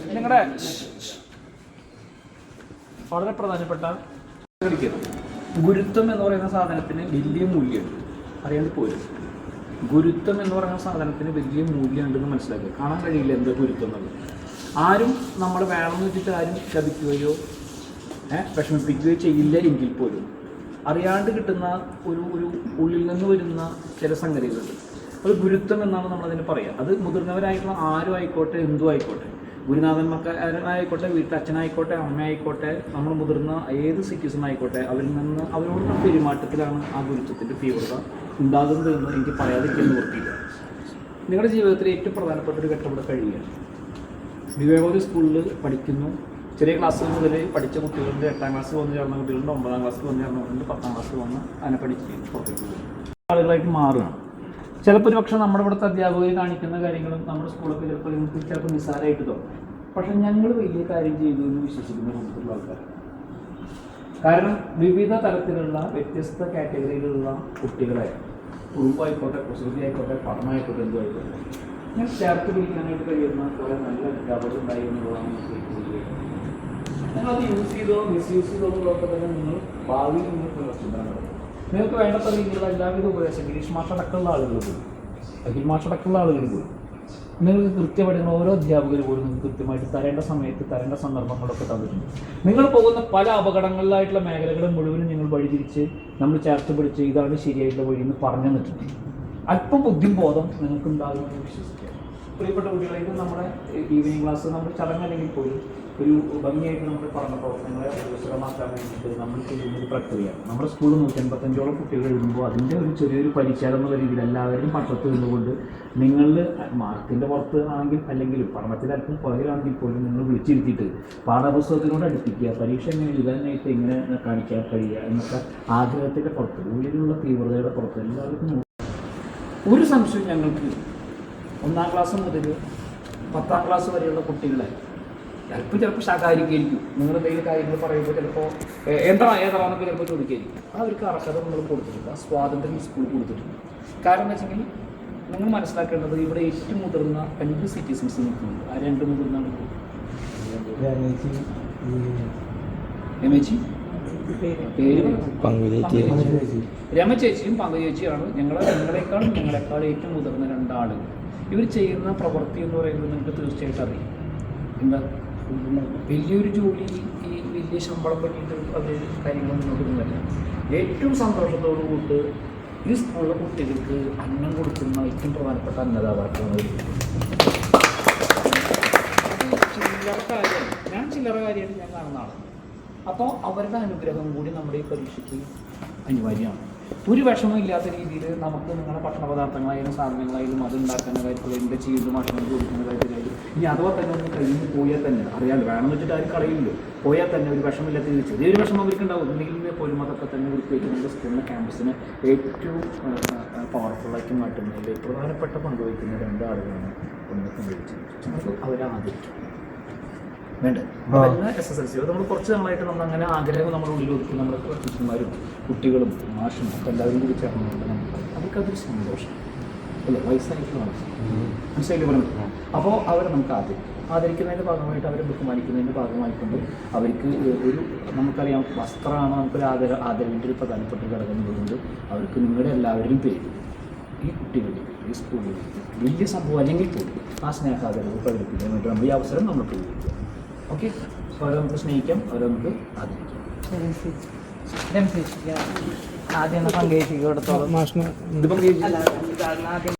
നിങ്ങളുടെ വളരെ പ്രധാനപ്പെട്ട ഗുരുത്വം എന്ന് പറയുന്ന സാധനത്തിന് വലിയ മൂല്യമുണ്ട്. അറിയാണ്ട് പോലും ഗുരുത്വം എന്ന് പറയുന്ന സാധനത്തിന് വലിയ മൂല്യമുണ്ടെന്ന് മനസ്സിലാക്കുക. കാണാൻ കഴിയില്ല എന്താ ഗുരുത്വം എന്നുള്ളത്. ആരും നമ്മൾ വേണമെന്ന് വെച്ചിട്ട് ആരും ശപിക്കുകയോ വിഷമിപ്പിക്കുകയോ ചെയ്യില്ല. എങ്കിൽ പോലും അറിയാണ്ട് കിട്ടുന്ന ഒരു ഉള്ളിൽ നിന്ന് വരുന്ന ചില സംഗതികളുണ്ട്. അത് ഗുരുത്വം എന്നാണ് നമ്മളതിന് പറയുക. അത് മുതിർന്നവരായിട്ടുള്ള ആരും ആയിക്കോട്ടെ, എന്തും ആയിക്കോട്ടെ, ഗുരുനാഥന്മാരായിക്കോട്ടെ, വീട്ടച്ഛനായിക്കോട്ടെ, അമ്മയായിക്കോട്ടെ, നമ്മൾ മുതിർന്ന ഏത് സിറ്റിസൺ ആയിക്കോട്ടെ, അവരിൽ നിന്ന് അവരോടുള്ള പെരുമാറ്റത്തിലാണ് ആ ഗുരുത്വത്തിൻ്റെ തീവ്രത ഉണ്ടാകുന്നതെന്ന് എനിക്ക് പറയാതിരിക്കാൻ നിവൃത്തിയില്ല. നിങ്ങളുടെ ജീവിതത്തിലെ ഏറ്റവും പ്രധാനപ്പെട്ട ഒരു ഘട്ടം ഇവിടെ കഴിയുകയാണ്. വിവേകോദയ സ്കൂളിൽ പഠിക്കുന്നു. ചെറിയ ക്ലാസ് മുതൽ പഠിച്ച കുട്ടികളുണ്ട്. 8ാം ക്ലാസ് വന്ന് ചേർന്ന കുട്ടികളുണ്ട്, 9ാം ക്ലാസ് വന്ന് ചേർന്നവരുണ്ട്, 10ാം ക്ലാസ് വന്ന് അതിനെ പഠിച്ച് പുറത്തേക്ക് പോകും ആളുകളായിട്ട് മാറുകയാണ്. ചിലപ്പോൾ ഒരു പക്ഷേ നമ്മുടെ ഇവിടുത്തെ അധ്യാപകർ കാണിക്കുന്ന കാര്യങ്ങളും നമ്മുടെ സ്കൂളൊക്കെ ചിലപ്പോൾ നിസ്സാരമായിട്ട് തോന്നും. പക്ഷെ ഞങ്ങൾ വലിയ കാര്യം ചെയ്തു എന്ന് വിശ്വസിക്കുന്ന കൂട്ടത്തിലുള്ള ആൾക്കാർ. കാരണം വിവിധ തരത്തിലുള്ള വ്യത്യസ്ത കാറ്റഗറിയിലുള്ള കുട്ടികളെ, ഉറുമ്പായിക്കോട്ടെ, കുസൃതി ആയിക്കോട്ടെ, പഠനമായിക്കോട്ടെ, എന്തുമായിക്കോട്ടെ, ഞാൻ ചേർത്ത് പിടിക്കാനായിട്ട് കഴിയുന്ന കുറേ നല്ല അധ്യാപകർ ഉണ്ടായി എന്നുള്ളതാണ് നിങ്ങളത് യൂസ് ചെയ്തോ മിസ്യൂസ് ചെയ്തോ എന്നുള്ളതൊക്കെ തന്നെ നിങ്ങൾ ഭാവിയിൽ നിങ്ങൾക്ക് ചിന്തനം നടത്തും. നിങ്ങൾക്ക് വേണ്ടത്ര രീതിയിലുള്ള എല്ലാവിധ ഉപദേശം ഗിരീഷ് മാഷടക്കമുള്ള ആളുകൾ പോലും, അഖിൽ മാഷടക്കമുള്ള ആളുകൾ പോലും നിങ്ങൾക്ക് കൃത്യമായിട്ട് ഓരോ അധ്യാപകർ പോലും നിങ്ങൾക്ക് കൃത്യമായിട്ട് തരേണ്ട സമയത്ത് തരേണ്ട സന്ദർഭങ്ങളൊക്കെ തന്നിട്ടുണ്ട്. നിങ്ങൾ പോകുന്ന പല അപകടങ്ങളിലായിട്ടുള്ള മേഖലകളും മുഴുവനും നിങ്ങൾ വഴിതിരിച്ച് നമ്മൾ ചേർത്ത് പിടിച്ച് ഇതാണ് ശരിയായിട്ടുള്ള വഴി എന്ന് പറഞ്ഞു തന്നിട്ടുണ്ട്. അല്പം ബുദ്ധിബോധം നിങ്ങൾക്ക് ഉണ്ടാകുമെന്ന് വിശ്വസിക്കുക. പ്രിയപ്പെട്ട കുട്ടികളെ, ഇത് നമ്മുടെ ഈവനിങ് ക്ലാസ് നമ്മൾ ചടങ്ങല്ലെങ്കിൽ പോലും ഒരു ഭംഗിയായിട്ട് നമ്മുടെ പഠന പ്രവർത്തനങ്ങളെ സുരമാക്കാൻ വേണ്ടിയിട്ട് നമ്മൾ ചെയ്യുന്ന ഒരു പ്രക്രിയയാണ്. നമ്മുടെ സ്കൂളിൽ 185ഓളം കുട്ടികൾ എഴുതുമ്പോൾ അതിൻ്റെ ഒരു ചെറിയൊരു പരിചയം എന്നുള്ള രീതിയിൽ എല്ലാവരും പക്ഷത്ത് നിന്നുകൊണ്ട് നിങ്ങളിൽ മാർക്കിൻ്റെ പുറത്ത് ആണെങ്കിൽ അല്ലെങ്കിലും പഠനത്തിൽ അല്പം പുറകിലാണെങ്കിൽ പോലും നിങ്ങൾ വിളിച്ചിരുത്തിയിട്ട് പാഠപുസ്തകത്തിനോട് അടുപ്പിക്കുക, പരീക്ഷ എങ്ങനെ എഴുതാനായിട്ട് എങ്ങനെ കാണിക്കാൻ കഴിയുക എന്നൊക്കെ ആഗ്രഹത്തിൻ്റെ പുറത്ത്, ഉള്ളിലുള്ള തീവ്രതയുടെ പുറത്ത് എല്ലാവർക്കും ഒരു സംശയം ഞങ്ങൾക്ക് 1ാം ക്ലാസ് മുതൽ 10ാം ക്ലാസ് വരെയുള്ള കുട്ടികളെ ചിലപ്പോൾ ശകാരിക്കായിരിക്കും. നിങ്ങൾ എന്തെങ്കിലും കാര്യങ്ങൾ പറയുമ്പോൾ ചിലപ്പോൾ ഏതാണെന്നൊക്കെ ചിലപ്പോൾ ചോദിക്കായിരിക്കും. അവർക്ക് അർഹത നമ്മൾ കൊടുത്തിട്ടുണ്ട്, ആ സ്വാതന്ത്ര്യം സ്കൂൾ കൊടുത്തിട്ടുണ്ട്. കാരണം എന്ന് വെച്ചെങ്കിൽ നിങ്ങൾ മനസ്സിലാക്കേണ്ടത് ഇവിടെ ഏറ്റവും മുതിർന്ന 5 സിറ്റിസൺസ് നിൽക്കുന്നുണ്ട്. ആ 2 മുതിർന്ന രമചേച്ചിയും പങ്കുചേച്ചിയാണ് ഞങ്ങളെക്കാൾ ഏറ്റവും മുതിർന്ന 2 ആളുകൾ. ഇവർ ചെയ്യുന്ന പ്രവൃത്തി എന്ന് പറയുന്നത് നിങ്ങൾക്ക് തീർച്ചയായിട്ടും അറിയാം. എന്താ, വലിയൊരു ജോലി, ഈ വലിയ ശമ്പളം പറ്റിയിട്ട് അവർ കാര്യങ്ങൾ മുന്നോട്ടുന്നില്ല. ഏറ്റവും സന്തോഷത്തോടു കൂടി ഈ സ്കൂളിലെ കുട്ടികൾക്ക് അന്നം കൊടുക്കുന്ന ഏറ്റവും പ്രധാനപ്പെട്ട അന്നദാതാക്കളാണ്. ചില്ലറ കാര്യമായിട്ട് ഞാൻ കാണുന്ന ആളാണ്. അപ്പോൾ അവരുടെ അനുഗ്രഹം കൂടി നമ്മുടെ ഈ പരീക്ഷയ്ക്ക് അനിവാര്യമാണ്. ഒരു വിഷമം ഇല്ലാത്ത രീതിയിൽ നമുക്ക് നിങ്ങളുടെ ഭക്ഷണ പദാർത്ഥങ്ങളായാലും സാധനങ്ങളായാലും അത് ഉണ്ടാക്കുന്ന കാര്യത്തിൽ എൻ്റെ ചെയ്ത് ഭക്ഷണം കൊടുക്കുന്ന കാര്യത്തിലായാലും ഇനി അഥവാ തന്നെ ഒന്ന് കഴിഞ്ഞ് പോയാൽ തന്നെ അറിയാതെ വേണമെന്ന് വെച്ചിട്ട് ആരും കളയില്ലോ, പോയാൽ തന്നെ ഒരു വിഷമില്ലാത്ത രീതി ചെറിയൊരു വിഷമം അവർക്ക് ഉണ്ടാവും. എന്തെങ്കിലും പോലും അതൊക്കെ തന്നെ വൃത്തിയായിട്ട് നമ്മുടെ സ്കൂളിലെ ക്യാമ്പസിനെ ഏറ്റവും പവർഫുള്ളാക്കി മാറ്റുന്നതിൽ പ്രധാനപ്പെട്ട പങ്കുവയ്ക്കുന്ന 2 ആളുകളാണ്. ഒന്ന് പങ്കുവയ്ച്ചത് അവരെ ആദരിക്കും വേണ്ട. എല്ലാ SSLC നമ്മൾ കുറച്ച് നാളായിട്ട് നമ്മൾ അങ്ങനെ ആഗ്രഹം നമ്മുടെ ഉള്ളിൽ ഒതുക്കി നമ്മുടെ ടീച്ചർമാരും കുട്ടികളും മാഷും ഒക്കെ എല്ലാവരും കൂടി ചേർന്നുകൊണ്ട് നമുക്ക് അവർക്കതൊരു സന്തോഷം അല്ലേ, വയസ്സായിട്ടുള്ള മനസ്സിലാക്കി പറഞ്ഞു. അപ്പോൾ അവരെ നമുക്ക് ആദരിക്കുന്നതിൻ്റെ ഭാഗമായിട്ട് അവരെ ബഹുമാനിക്കുന്നതിൻ്റെ ഭാഗമായിക്കൊണ്ട് അവർക്ക് ഒരു നമുക്കറിയാം വസ്ത്രമാണ് നമുക്കൊരു ആദരവിൻ്റെ ഒരു പ്രധാനപ്പെട്ട ഘടകം എന്നുള്ളത്. അവർക്ക് നിങ്ങളുടെ എല്ലാവരുടെയും പേര് ഈ കുട്ടികളുടെ ഈ സ്കൂളിൽ വലിയ സംഭവം അല്ലെങ്കിൽ പോലും ആ സ്നേഹാദരവ് പ്രകടിപ്പിക്കാൻ വേണ്ടി നമ്മൾ ഈ അവസരം നമ്മൾ പ്രയോഗിക്കുക. ഓക്കെ, അവരെ നമുക്ക് സ്നേഹിക്കാം, അവരെ നമുക്ക് ആദരിക്കാം. ആദ്യം പങ്കേറ്റിക്ക് കൊടുത്തോളം ഇത് പങ്കേറ്റ്